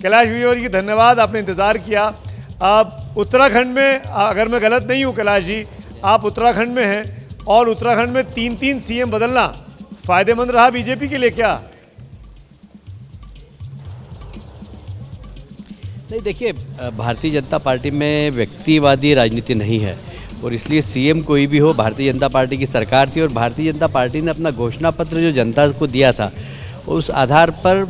कैलाश विजयवर्गीय की धन्यवाद, आपने इंतज़ार किया। आप उत्तराखंड में, अगर मैं गलत नहीं हूँ कैलाश जी, आप उत्तराखंड में हैं और उत्तराखंड में 3-3 सीएम बदलना फायदेमंद रहा बीजेपी के लिए क्या? नहीं, देखिए, भारतीय जनता पार्टी में व्यक्तिवादी राजनीति नहीं है और इसलिए सीएम कोई भी हो, भारतीय जनता पार्टी की सरकार थी और भारतीय जनता पार्टी ने अपना घोषणा पत्र जो जनता को दिया था उस आधार पर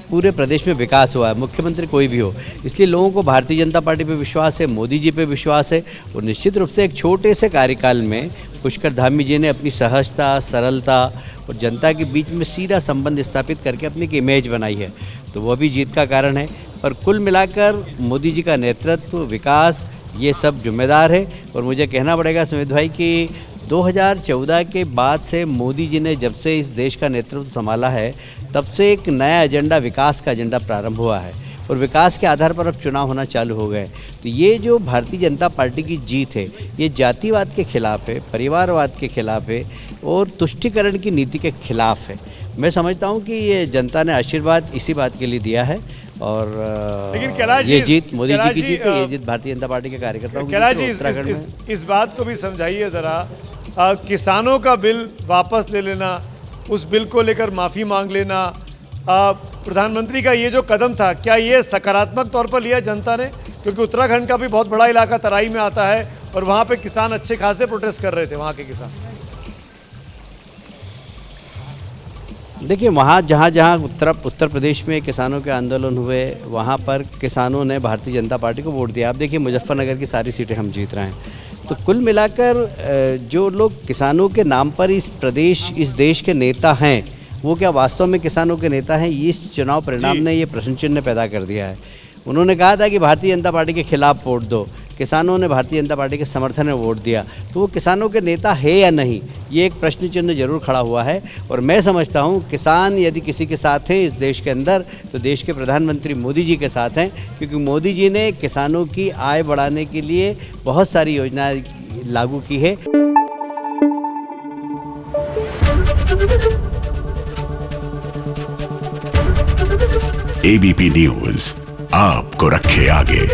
पूरे प्रदेश में विकास हुआ है, मुख्यमंत्री कोई भी हो। इसलिए लोगों को भारतीय जनता पार्टी पे विश्वास है, मोदी जी पे विश्वास है और निश्चित रूप से एक छोटे से कार्यकाल में पुष्कर धामी जी ने अपनी सहजता, सरलता और जनता के बीच में सीधा संबंध स्थापित करके अपनी एक इमेज बनाई है, तो वह भी जीत का कारण है। पर कुल मिलाकर मोदी जी का नेतृत्व, विकास, ये सब जिम्मेदार है। और मुझे कहना पड़ेगा सुमित भाई कि 2014 के बाद से मोदी जी ने जब से इस देश का नेतृत्व संभाला है तब से एक नया एजेंडा, विकास का एजेंडा प्रारंभ हुआ है और विकास के आधार पर अब चुनाव होना चालू हो गए। तो ये जो भारतीय जनता पार्टी की जीत है ये जातिवाद के खिलाफ है, परिवारवाद के खिलाफ है और तुष्टीकरण की नीति के खिलाफ है। मैं समझता हूँ कि ये जनता ने आशीर्वाद इसी बात के लिए दिया है और लेकिन कैलाश जी, ये जीत मोदी जी की जीत है, ये जीत भारतीय जनता पार्टी के कार्यकर्ताओं की। कैलाश जी, इस बात को भी समझाइए ज़रा, किसानों का बिल वापस ले लेना, उस बिल को लेकर माफ़ी मांग लेना, प्रधानमंत्री का ये जो कदम था, क्या ये सकारात्मक तौर पर लिया जनता ने? क्योंकि उत्तराखंड का भी बहुत बड़ा इलाका तराई में आता है और वहाँ पे किसान अच्छे खासे प्रोटेस्ट कर रहे थे, वहाँ के किसान। देखिए, वहाँ जहाँ उत्तर प्रदेश में किसानों के आंदोलन हुए वहाँ पर किसानों ने भारतीय जनता पार्टी को वोट दिया। आप देखिए, मुजफ्फरनगर की सारी सीटें हम जीत रहे हैं। तो कुल मिलाकर जो लोग किसानों के नाम पर इस देश के नेता हैं, वो क्या वास्तव में किसानों के नेता हैं? इस चुनाव परिणाम ने ये प्रश्न चिन्ह पैदा कर दिया है। उन्होंने कहा था कि भारतीय जनता पार्टी के खिलाफ वोट दो, किसानों ने भारतीय जनता पार्टी के समर्थन में वोट दिया, तो वो किसानों के नेता है या नहीं, ये एक प्रश्न चिन्ह जरूर खड़ा हुआ है। और मैं समझता हूँ किसान यदि किसी के साथ हैं इस देश के अंदर तो देश के प्रधानमंत्री मोदी जी के साथ हैं, क्योंकि मोदी जी ने किसानों की आय बढ़ाने के लिए बहुत सारी योजनाएं लागू की है। एबीपी न्यूज़ आपको रखे आगे।